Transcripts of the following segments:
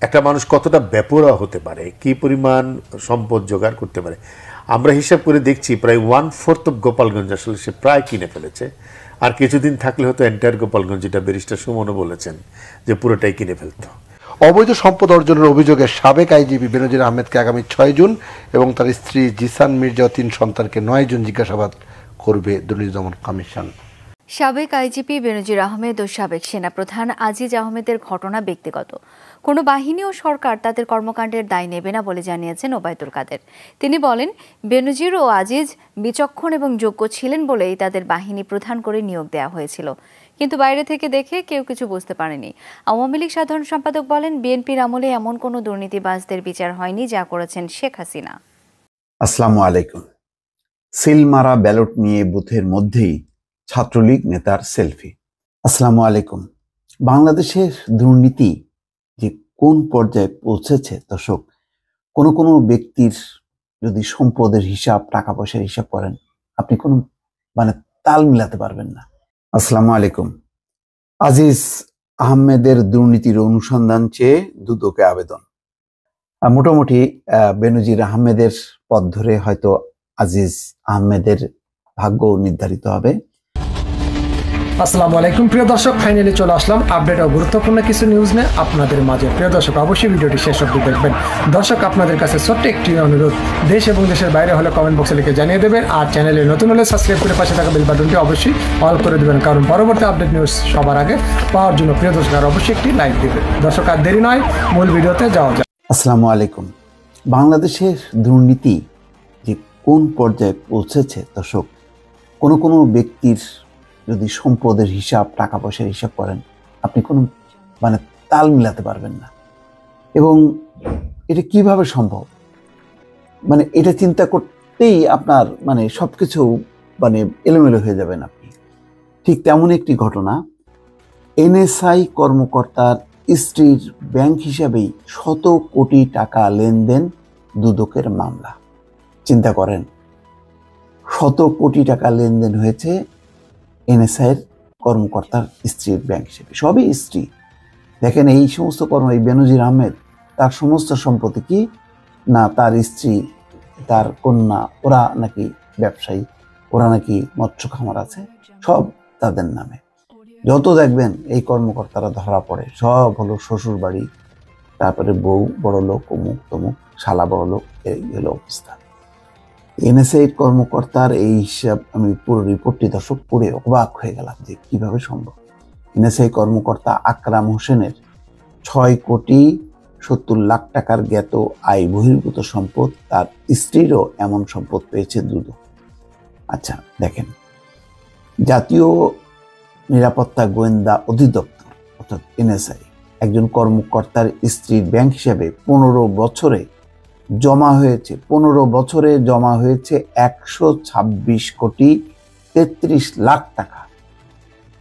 একটা মানুষ কতটা বেপরোয়া হতে পারে, কি পরিমাণ সম্পদ জোগাড় করতে পারে। আমরা হিসাব করে দেখছি প্রায় 1/4 অফ গোপালগঞ্জ আসলে সে প্রায় কিনে ফেলেছে। আর কিছুদিন থাকলে হয়তো এন্টায়ার গোপালগঞ্জ, যেটা ব্যারিস্টার সুমনও বলেছেন যে পুরোটাই কিনে ফেলতো। অবৈধ সম্পদ অর্জনের অভিযোগে সাবেক আইজিপি বেনজির আহমেদকে আগামী 6 জুন এবং তার স্ত্রী জিসান মির্জা ও 3 সন্তানকে 9 জুন জিজ্ঞাসাবাদ করবে দুর্নীতি দমন কমিশন। সাবেক আইজিপি বেনজির আহমেদ ও সাবেক সেনাপ্রধান আজিজ আহমেদের ঘটনা ব্যক্তিগত, কোনো বাহিনী ও সরকার তাদের কর্মকাণ্ডের দায় নেবে না বলে জানিয়েছেন ওবায়দুল কাদের। তিনি বলেন, বেনজির ও আজিজ বিচক্ষণ এবং যোগ্য ছিলেন বলেই তাদের বাহিনী প্রধান করে নিয়োগ দেওয়া হয়েছিল, কিন্তু বাইরে থেকে দেখে কেউ কিছু বুঝতে পারেনি। আওয়ামী লীগ সাধারণ সম্পাদক বলেন, বিএনপির আমলে এমন কোনো দুর্নীতিবাজদের বিচার হয়নি যা করেছেন শেখ হাসিনা। আসসালামু আলাইকুম। সিলমারা ব্যালট নিয়ে বুথের মধ্যেই ছাত্রলীগ নেতার সেলফি। আসসালামু আলাইকুম। বাংলাদেশের দুর্নীতি যে কোন পর্যায়ে পৌঁছেছে দর্শক, কোনো ব্যক্তির যদি সম্পদের হিসাব, টাকা পয়সার হিসাব করেন, আপনি কোনো তাল মিলাতে পারবেন না। আসসালামু আলাইকুম। আজিজ আহমেদের দুর্নীতির অনুসন্ধান চেয়ে দুদকে আবেদন। মোটামুটি বেনজির আহমেদের পথ ধরে হয়তো আজিজ আহমেদের ভাগ্য নির্ধারিত হবে। আসসালামু আলাইকুম প্রিয় দর্শক, ফাইনালি চলে আসলাম আপডেট ও গুরুত্বপূর্ণ কিছু নিউজ নিয়ে আপনাদের মাঝে। প্রিয় দর্শক, অবশ্যই ভিডিওটি শেষ অবধি দেখবেন। দর্শক, আপনাদের কাছে ছোট্ট একটি অনুরোধ, দেশ এবং দেশের বাইরে হলে কমেন্ট বক্সে লিখে জানিয়ে দেবেন, আর চ্যানেলে নতুন হলে সাবস্ক্রাইব করে পাশে থাকা বেল বাটনটি অবশ্যই অল করে দেবেন, কারণ পরবর্তী আপডেট নিউজ সবার আগে পাওয়ার জন্য প্রিয় দর্শক আর অবশ্যই একটি লাইক দেবেন। দর্শক, আর দেরি নয়, মূল ভিডিওতে যাওয়া যাক। আসসালামু আলাইকুম। বাংলাদেশের দুর্নীতি যে কোন পর্যায়ে পৌঁছেছে দর্শক, কোনো ব্যক্তির যদি সম্পদের হিসাব, টাকা পয়সার হিসাব করেন, আপনি কোনো তাল মিলাতে পারবেন না। এবং এটা কিভাবে সম্ভব, এটা চিন্তা করতেই আপনার সবকিছু এলোমেলো হয়ে যাবেন আপনি। ঠিক তেমন একটি ঘটনা, এনএসআই কর্মকর্তার স্ত্রীর ব্যাংক হিসাবেই শত কোটি টাকা লেনদেন, দুদকের মামলা। চিন্তা করেন, শত কোটি টাকা লেনদেন হয়েছে এনএসআই এর কর্মকর্তার স্ত্রীর ব্যাংক হিসেবে, সবই স্ত্রী। দেখেন, এই সমস্ত এই বেনজির আহমেদ, তার সমস্ত সম্পত্তি কি না, তার স্ত্রী, তার কন্যা, ওরা নাকি ব্যবসায়ী, ওরা নাকি মৎস্য খামার আছে, সব তাদের নামে। যত দেখবেন এই কর্মকর্তারা ধরা পড়ে, সব হলো শ্বশুর বাড়ি, তারপরে বউ বড় লোক, অমুক তমুক, শালা বড় লোক, এই হলো অবস্থা। এনএসআই কর্মকর্তার এই হিসাব, আমি পুরো রিপোর্টটি দর্শক পড়ে অবাক হয়ে গেলাম যে কিভাবে সম্ভব। এনএসআই কর্মকর্তা আকরাম হোসেনের 6,70,00,000 টাকার জ্ঞাত আয় বহির্ভূত সম্পদ, তার স্ত্রীরও এমন সম্পদ পেয়েছে দুদক। আচ্ছা দেখেন, জাতীয় নিরাপত্তা গোয়েন্দা অধিদপ্তর অর্থাৎ এনএসআই একজন কর্মকর্তার স্ত্রীর ব্যাংক হিসাবে 15 বছরে জমা হয়েছে 126,33,33,00,000 টাকা।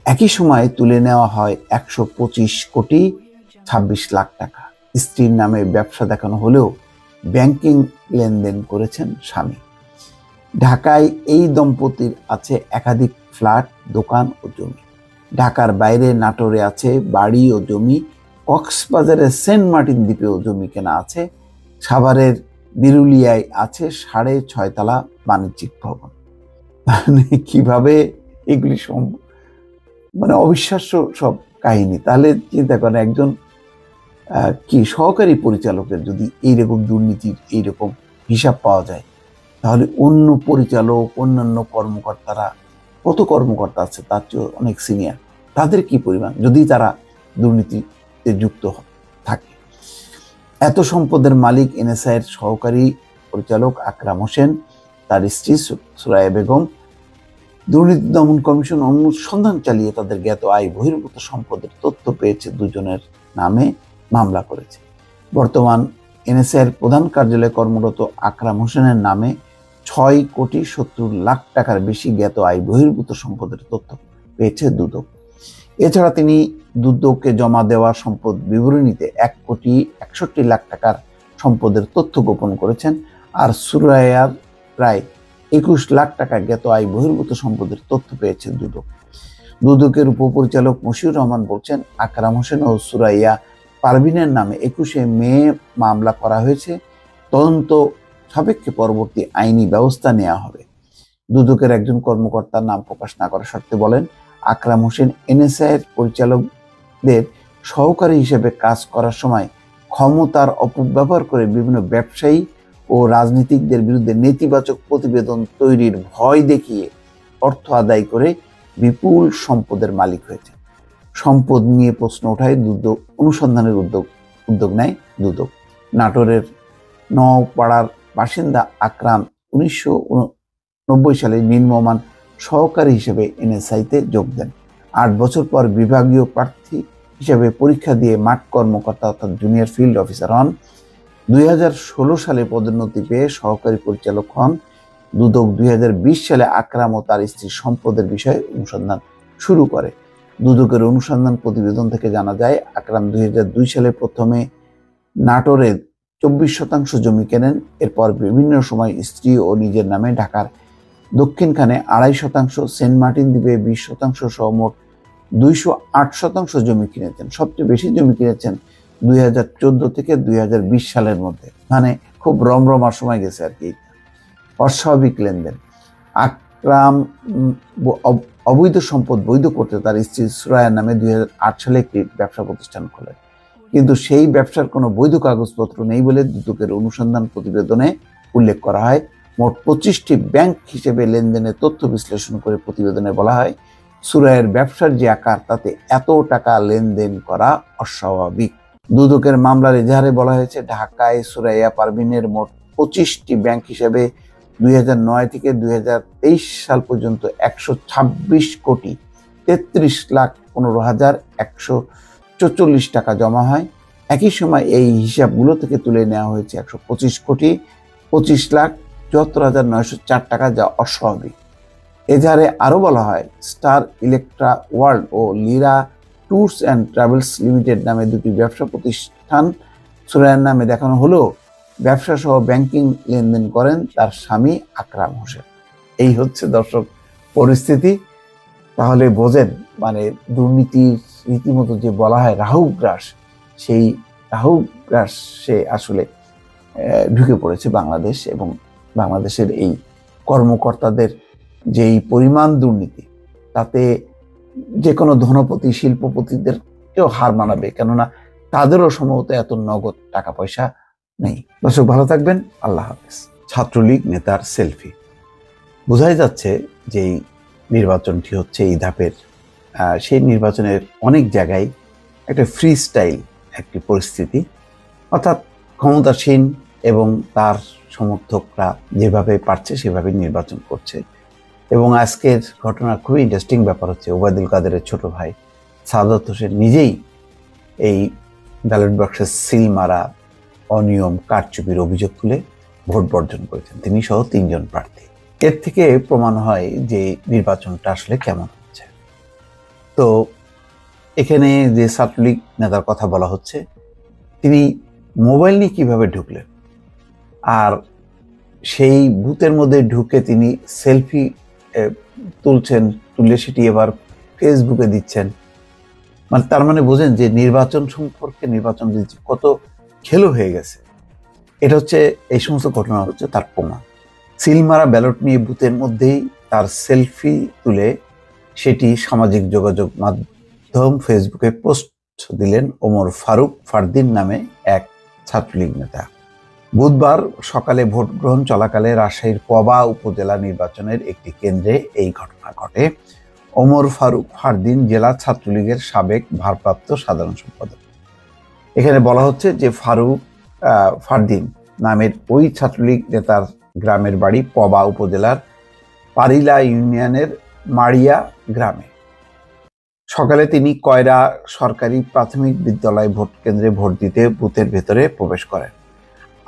একই সময়ে তুলে নেওয়া হয় 125,26,00,000 টাকা। স্ত্রীর নামে ব্যবসা দেখানো হলেও ব্যাংকিং লেনদেন করেছেন স্বামী। ঢাকায় এই দম্পতির আছে একাধিক ফ্ল্যাট, দোকান ও জমি। ঢাকার বাইরে নাটোরে আছে বাড়ি ও জমি। কক্সবাজারের সেন্ট মার্টিন দ্বীপেও জমি কেনা আছে। সাভারের বিরুলিয়ায় আছে 6.5 তলা বাণিজ্যিক ভবন। কিভাবে এগুলি সম্ভব, অবিশ্বাস্য সব কাহিনী। তাহলে চিন্তা করেন, একজন কি সহকারী পরিচালকের যদি এইরকম দুর্নীতির এইরকম হিসাব পাওয়া যায়, তাহলে অন্য পরিচালক, অন্যান্য কর্মকর্তারা, কত কর্মকর্তা আছে তার চেয়ে অনেক সিনিয়র, তাদের কি পরিমাণ যদি তারা দুর্নীতিতে যুক্ত থাকে। এত সম্পদের মালিক এনএসআই এর সহকারী পরিচালক আকরাম হোসেন, তার স্ত্রী সুরাইয়া বেগম। দুর্নীতি দমন কমিশন অনুসন্ধান চালিয়ে তাদের জ্ঞাত আয় বহির্ভূত সম্পদের তথ্য পেয়েছে, দুজনের নামে মামলা করেছে। বর্তমান এনএসআই এর প্রধান কার্যালয়ে কর্মরত আকরাম হোসেনের নামে 6,70,00,000 টাকার বেশি জ্ঞাত আয় বহির্ভূত সম্পদের তথ্য পেয়েছে দুদক। এছাড়া তিনি দুদককে জমা দেওয়া সম্পদ বিবরণীতে 1,61,00,000 টাকার সম্পদের তথ্য গোপন করেছেন। আর সুরাইয়ার প্রায় 21 লাখ টাকা জ্ঞাত আয় বহির্ভূত সম্পদের তথ্য পেয়েছে দুদক। দুদকের উপপরিচালক মশিউর রহমান বলছেন, আকরাম হোসেন ও সুরাইয়া পারভিনের নামে 21শে মে মামলা করা হয়েছে। তদন্ত সাপেক্ষে পরবর্তী আইনি ব্যবস্থা নেওয়া হবে। দুদকের একজন কর্মকর্তার নাম প্রকাশ না করার শর্তে বলেন, আকরাম হোসেন এনএসআই এর পরিচালকদের সহকারী হিসেবে কাজ করার সময় ক্ষমতার অপব্যবহার করে বিভিন্ন ব্যবসায়ী ও রাজনীতিকদের বিরুদ্ধে নেতিবাচক প্রতিবেদন তৈরির ভয় দেখিয়ে অর্থ আদায় করে বিপুল সম্পদের মালিক হয়েছে। সম্পদ নিয়ে প্রশ্ন ওঠায় দুদক অনুসন্ধানের উদ্যোগ নেয় দুদক। নাটোরের নওপাড়ার বাসিন্দা আকরাম 1990 সালে নিম্নমান সহকারী হিসেবে এনএসআইতে যোগ দেন। 8 বছর পর বিভাগীয় প্রার্থী হিসেবে পরীক্ষা দিয়ে মাঠ কর্মকর্তা অর্থাৎ জুনিয়র ফিল্ড অফিসার হন। 2016 সালে পদোন্নতি পেয়ে সহকারী পরিচালক হন। দুদক 2020 সালে আকরাম ও তার স্ত্রীর সম্পদের বিষয়ে অনুসন্ধান শুরু করে। দুদকের অনুসন্ধান প্রতিবেদন থেকে জানা যায়, আকরাম 2002 সালে প্রথমে নাটোরে 24% জমি কেনেন। এরপর বিভিন্ন সময় স্ত্রী ও নিজের নামে ঢাকার দক্ষিণখানে 2.5%, সেন্ট মার্টিন দ্বীপে 20% সহ মোট 208% জমি কিনেছেন। সবচেয়ে বেশি জমি কিনেছেন 2014 থেকে 2020 সালের মধ্যে, মানে খুব রমরমার সময় গেছে আর কি। অস্বাভাবিক লেনদেন। আকরাম অবৈধ সম্পদ বৈধ করতে তার স্ত্রী সুরায়ার নামে 2008 সালে একটি ব্যবসা প্রতিষ্ঠান খোলেন, কিন্তু সেই ব্যবসার কোনো বৈধ কাগজপত্র নেই বলে দুদকের অনুসন্ধান প্রতিবেদনে উল্লেখ করা হয়। মোট 25টি ব্যাংক হিসেবে লেনদেনের তথ্য বিশ্লেষণ করে প্রতিবেদনে বলা হয়, সুরায়ের ব্যবসার যে আকার তাতে এত টাকা লেনদেন করা অস্বাভাবিক। দুদকের মামলার এজাহারে বলা হয়েছে, ঢাকায় সুরাইয়া পারভিনের মোট 25টি ব্যাংক হিসেবে 2009 থেকে 2023 সাল পর্যন্ত 126 কোটি 33,15,144 টাকা জমা হয়। একই সময় এই হিসাবগুলো থেকে তুলে নেওয়া হয়েছে 125 কোটি 25,74,904 টাকা, যা অস্বাভাবিক। এজাহারে আরো বলা হয়, স্টার ইলেকট্রা ওয়ার্ল্ড ও Lira Tours and Travels Limited নামে দুটি ব্যবসা প্রতিষ্ঠান সুরাইয়ার নামে দেখানো হলেও ব্যবসা সহ ব্যাংকিং লেনদেন করেন তার স্বামী আকরাম হোসেন। এই হচ্ছে দর্শক পরিস্থিতি। তাহলে বোঝেন, মানে দুর্নীতির রীতিমতো যে বলা হয় রাহুগ্রাস, সেই রাহুগ্রাসে আসলে ঢুকে পড়েছে বাংলাদেশ, এবং বাংলাদেশের এই কর্মকর্তাদের যেই পরিমাণ দুর্নীতি, তাতে যে কোনো ধনপতি শিল্পপতিদেরকেও হার মানাবে, কেননা তাদেরও সম্ভবত এত নগদ টাকা পয়সা নেই। দর্শক ভালো থাকবেন, আল্লাহ হাফেজ। ছাত্রলীগ নেতার সেলফি। বোঝাই যাচ্ছে যে এই নির্বাচনটি হচ্ছে এই ধাপের, সেই নির্বাচনের অনেক জায়গায় একটা ফ্রি স্টাইল একটি পরিস্থিতি, অর্থাৎ ক্ষমতাসীন এবং তার সমর্থকরা যেভাবে পারছে সেভাবে নির্বাচন করছে। এবং আজকের ঘটনা খুবই ইন্টারেস্টিং ব্যাপার হচ্ছে, ওবায়দুল কাদেরের ছোট ভাই সাদত হোসেন নিজেই এই ব্যালট বক্সের সিল মারা, অনিয়ম, কারচুপির অভিযোগ তুলে ভোট বর্জন করেছেন, তিনি সহ 3 জন প্রার্থী। এর থেকে প্রমাণ হয় যে নির্বাচনটা আসলে কেমন হচ্ছে। তো এখানে যে ছাত্রলীগ নেতার কথা বলা হচ্ছে, তিনি মোবাইল নিয়ে কিভাবে ঢুকলেন, আর সেই বুথের মধ্যে ঢুকে তিনি সেলফি তুলছেন, তুলে সেটি এবার ফেসবুকে দিচ্ছেন, মানে তার মানে বোঝেন যে নির্বাচন সম্পর্কে, নির্বাচন কত খেলো হয়ে গেছে। এটা হচ্ছে, এই সমস্ত ঘটনা হচ্ছে তার প্রমাণ। সিলমারা ব্যালট নিয়ে বুথের মধ্যেই তার সেলফি তুলে সেটি সামাজিক যোগাযোগ মাধ্যম ফেসবুকে পোস্ট দিলেন ওমর ফারুক ফারদিন নামে এক ছাত্রলীগ নেতা। বুধবার সকালে ভোট গ্রহণ চলাকালে রাজশাহীর পবা উপজেলা নির্বাচনের একটি কেন্দ্রে এই ঘটনা ঘটে। ওমর ফারুক ফারদিন জেলা ছাত্রলীগের সাবেক ভারপ্রাপ্ত সাধারণ সম্পাদক। এখানে বলা হচ্ছে যে ফারদিন নামের ওই ছাত্রলীগ নেতার গ্রামের বাড়ি পবা উপজেলার পারিলা ইউনিয়নের মাড়িয়া গ্রামে। সকালে তিনি কয়রা সরকারি প্রাথমিক বিদ্যালয় ভোট কেন্দ্রে ভোট দিতে বুথের ভেতরে প্রবেশ করেন।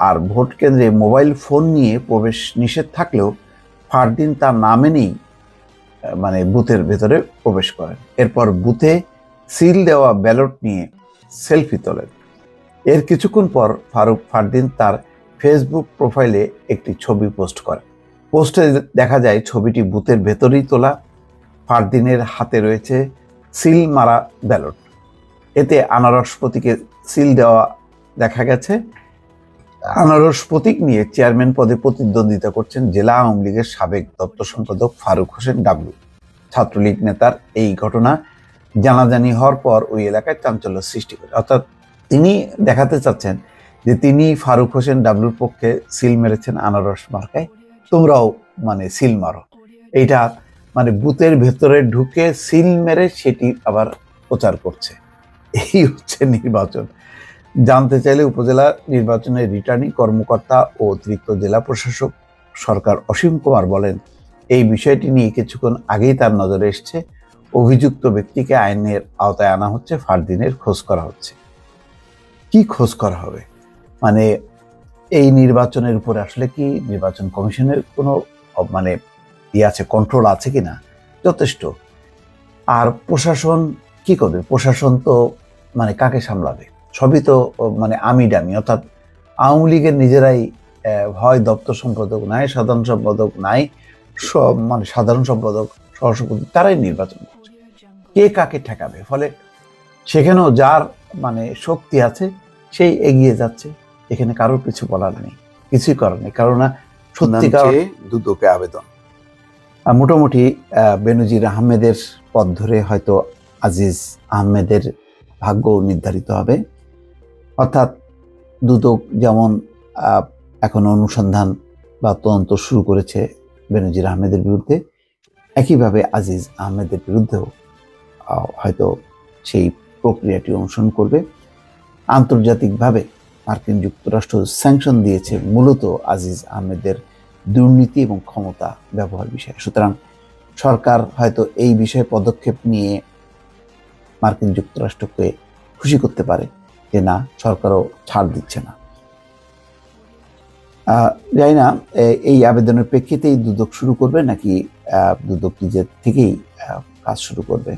আর ভোট কেন্দ্রে মোবাইল ফোন নিয়ে প্রবেশ নিষেধ থাকলেও ফারদিন তার নামে নেই, মানে বুথের ভেতরে প্রবেশ করেন। এরপর বুথে সিল দেওয়া ব্যালট নিয়ে সেলফি তোলেন। এর কিছুক্ষণ পর ফারদিন তার ফেসবুক প্রোফাইলে একটি ছবি পোস্ট করেন। পোস্টে দেখা যায় ছবিটি বুথের ভেতরেই তোলা। ফারদিনের হাতে রয়েছে সিল মারা ব্যালট। এতে আনারস প্রতীকে সিল দেওয়া দেখা গেছে। আনারস প্রতীক নিয়ে চেয়ারম্যান পদে প্রতিদ্বন্দ্বিতা করছেন জেলা আওয়ামী লীগের সাবেক দপ্তর সম্পাদক ফারুক হোসেন ডাবলু। ছাত্রলীগ নেতার এই ঘটনা জানাজানি হওয়ার পর ওই এলাকায় চাঞ্চল্য সৃষ্টি করে, অর্থাৎ তিনি দেখাতে চাচ্ছেন যে তিনি ফারুক হোসেন ডাবলুর পক্ষে সিল মেরেছেন আনারস মার্কায়, তোমরাও মানে সিল মারো। এইটা মানে বুথের ভেতরে ঢুকে সিল মেরে সেটি আবার প্রচার করছে। এই হচ্ছে নির্বাচন। জানতে চাইলে উপজেলা নির্বাচনের রিটার্নিং কর্মকর্তা ও অতিরিক্ত জেলা প্রশাসক সরকার অসীম কুমার বলেন, এই বিষয়টি নিয়ে কিছুক্ষণ আগেই তার নজরে এসেছে। অভিযুক্ত ব্যক্তিকে আইনের আওতায় আনা হচ্ছে, ফারদিনের খোঁজ করা হচ্ছে। কি খোঁজ করা হবে? মানে এই নির্বাচনের উপরে আসলে কি নির্বাচন কমিশনের কোনো মানে আছে, কন্ট্রোল আছে কিনা? যথেষ্ট। আর প্রশাসন কি করবে? প্রশাসন তো মানে কাকে সামলাবে? সবই তো মানে আমি ডামি, অর্থাৎ আওয়ামী লীগের নিজেরাই হয় দপ্তর সম্পাদক নাই, সাধারণ সম্পাদক নাই, সব মানে সাধারণ সম্পাদক, সহসভাপতি, তারাই নির্বাচন করছে। কে কাকে ঠেকাবে? ফলে সেখানেও যার মানে শক্তি আছে সেই এগিয়ে যাচ্ছে। এখানে কারোর কিছু বলার নেই, কিছুই করার নেই। কারণ সত্যিকার দুদকে আবেদন মোটামুটি বেনজির আহমেদের পথ ধরে হয়তো আজিজ আহমেদের ভাগ্য নির্ধারিত হবে। অর্থাৎ দুদক যেমন এখন অনুসন্ধান বা তদন্ত শুরু করেছে বেনজির আহমেদের বিরুদ্ধে, একইভাবে আজিজ আহমেদের বিরুদ্ধেও হয়তো সেই প্রক্রিয়াটি অনুসরণ করবে। আন্তর্জাতিকভাবে মার্কিন যুক্তরাষ্ট্র স্যাংশন দিয়েছে মূলত আজিজ আহমেদের দুর্নীতি এবং ক্ষমতা ব্যবহার বিষয়ে। সুতরাং সরকার হয়তো এই বিষয়ে পদক্ষেপ নিয়ে মার্কিন যুক্তরাষ্ট্রকে খুশি করতে পারে যে না, সরকারও ছাড় দিচ্ছে না। জানি না এই আবেদনের প্রেক্ষিতেই দুদক শুরু করবে নাকি দুদক নিজের থেকেই কাজ শুরু করবে।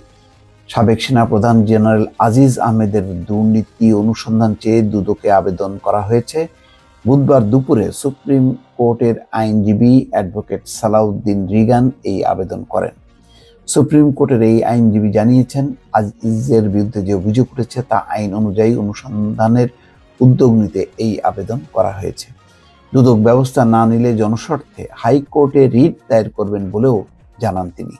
সাবেক সেনাপ্রধান জেনারেল আজিজ আহমেদের দুর্নীতি অনুসন্ধান চেয়ে দুদকে আবেদন করা হয়েছে। বুধবার দুপুরে সুপ্রিম কোর্টের আইনজীবী অ্যাডভোকেট সালাউদ্দিন রিগান এই আবেদন করেন। সুপ্রিম কোর্টের এই আইনজীবী জানিয়েছেন, আজিজের বিরুদ্ধে যে অভিযোগ উঠেছে তা আইন অনুযায়ী অনুসন্ধানের উদ্যোগ নিতে এই আবেদন করা হয়েছে। দুদক ব্যবস্থা না নিলে জনস্বার্থে হাইকোর্টে রিট দায়ের করবেন বলেও জানান তিনি।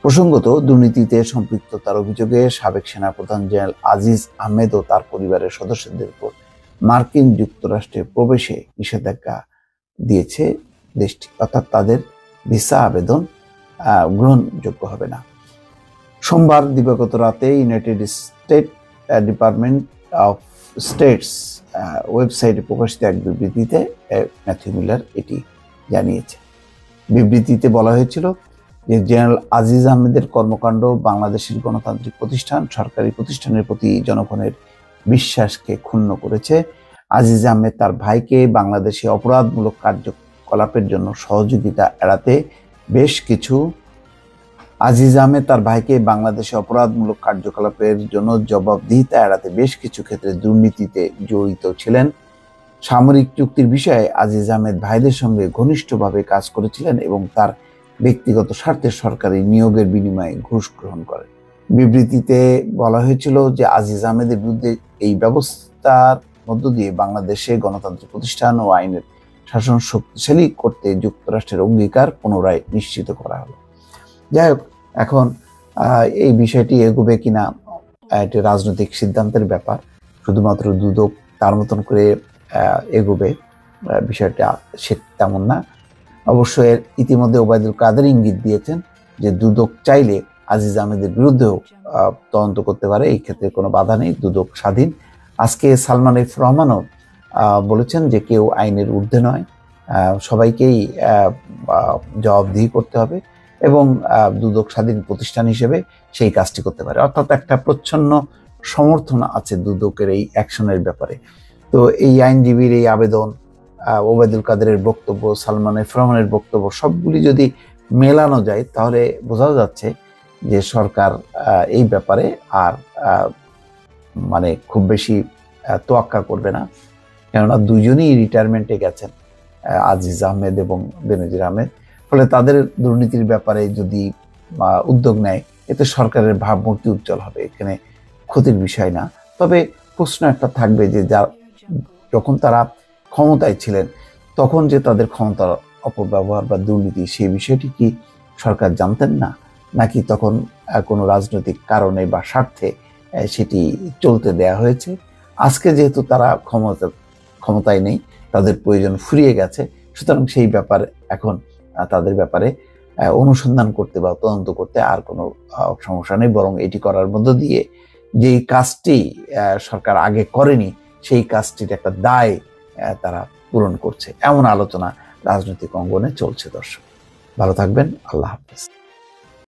প্রসঙ্গত, দুর্নীতিতে সম্পৃক্ততার অভিযোগে সাবেক সেনাপ্রধান জেনারেল আজিজ আহমেদ ও তার পরিবারের সদস্যদের উপর মার্কিন যুক্তরাষ্ট্রে প্রবেশে নিষেধাজ্ঞা দিয়েছে দেশটি, অর্থাৎ তাদের ভিসা আবেদন গ্রহণযোগ্য হবে না। সোমবার দিবাগত রাতে United state department of states ওয়েবসাইটে প্রকাশিত এক বিবৃতিতে ম্যাথিউ মিলার এটি জানিয়েছে। বিবৃতিতে বলা হয়েছিল যে জেনারেল আজিজ আহমেদের কর্মকাণ্ড বাংলাদেশের গণতান্ত্রিক প্রতিষ্ঠান, সরকারি প্রতিষ্ঠানের প্রতি জনগণের বিশ্বাসকে ক্ষুণ্ণ করেছে। আজিজ আহমেদ তার ভাইকে বাংলাদেশে অপরাধমূলক কার্যকলাপের জন্য সহযোগিতা এড়াতে বেশ কিছু জবাবদিহিতা এড়াতে বেশ কিছু ক্ষেত্রে দুর্নীতিতে জড়িত ছিলেন। সামরিক চুক্তির বিষয়ে আজিজ আহমেদ ভাইদের সঙ্গে ঘনিষ্ঠভাবে কাজ করেছিলেন এবং তার ব্যক্তিগত স্বার্থে সরকারি নিয়োগের বিনিময়ে ঘুষ গ্রহণ করেন। বিবৃতিতে বলা হয়েছিল যে আজিজ আহমেদের বিরুদ্ধে এই ব্যবস্থার মধ্য দিয়ে বাংলাদেশে গণতান্ত্রিক প্রতিষ্ঠান ও আইনের শাসন শক্তিশালী করতে যুক্তরাষ্ট্রের অঙ্গীকার পুনরায় নিশ্চিত করা হলো। যাই হোক, এখন এই বিষয়টি এগোবে কিনা এটি রাজনৈতিক সিদ্ধান্তের ব্যাপার। শুধুমাত্র দুদক তার মতন করে এগোবে বিষয়টা সে তেমন না। অবশ্য এর ইতিমধ্যে ওবায়দুল কাদের ইঙ্গিত দিয়েছেন যে দুদক চাইলে আজিজ আহমেদের বিরুদ্ধেও তদন্ত করতে পারে, এই ক্ষেত্রে কোনো বাধা নেই, দুদক স্বাধীন। আজকে সালমান এফ রহমানও বলেছেন যে কেউ আইনের ঊর্ধ্বে নয়, সবাইকেই জবাবদিহি করতে হবে এবং দুদক স্বাধীন প্রতিষ্ঠান হিসেবে সেই কাজটি করতে পারে। অর্থাৎ একটা প্রচ্ছন্ন সমর্থন আছে দুদকের এই অ্যাকশনের ব্যাপারে। তো এই আইনজীবীর এই আবেদন, ওবায়দুল কাদেরের বক্তব্য, সালমান এফ রহমানের বক্তব্য সবগুলি যদি মেলানো যায় তাহলে বোঝা যাচ্ছে যে সরকার এই ব্যাপারে আর মানে খুব বেশি তোয়াক্কা করবে না। কেননা দুজনই রিটায়ারমেন্টে গেছেন, আজিজ আহমেদ এবং বেনজির আহমেদ। ফলে তাদের দুর্নীতির ব্যাপারে যদি উদ্যোগ নেয় এতে সরকারের ভাবমূর্তি উজ্জ্বল হবে, এখানে ক্ষতির বিষয় না। তবে প্রশ্ন একটা থাকবে যে যখন তারা ক্ষমতায় ছিলেন তখন যে তাদের ক্ষমতার অপব্যবহার বা দুর্নীতি সেই বিষয়টি কি সরকার জানতেন না, নাকি তখন কোনো রাজনৈতিক কারণে বা স্বার্থে সেটি চলতে দেয়া হয়েছে? আজকে যেহেতু তারা ক্ষমতায় নেই, তাদের প্রয়োজন ফুরিয়ে গেছে, সুতরাং সেই ব্যাপার এখন তাদের ব্যাপারে অনুসন্ধান করতে বা তদন্ত করতে আর কোনো সমস্যা নেই, বরং এটি করার মধ্য দিয়ে যেই কাজটি সরকার আগে করেনি সেই কাজটির একটা দায় তারা পূরণ করছে, এমন আলোচনা রাজনৈতিক অঙ্গনে চলছে। দর্শক ভালো থাকবেন, আল্লাহ হাফেজ।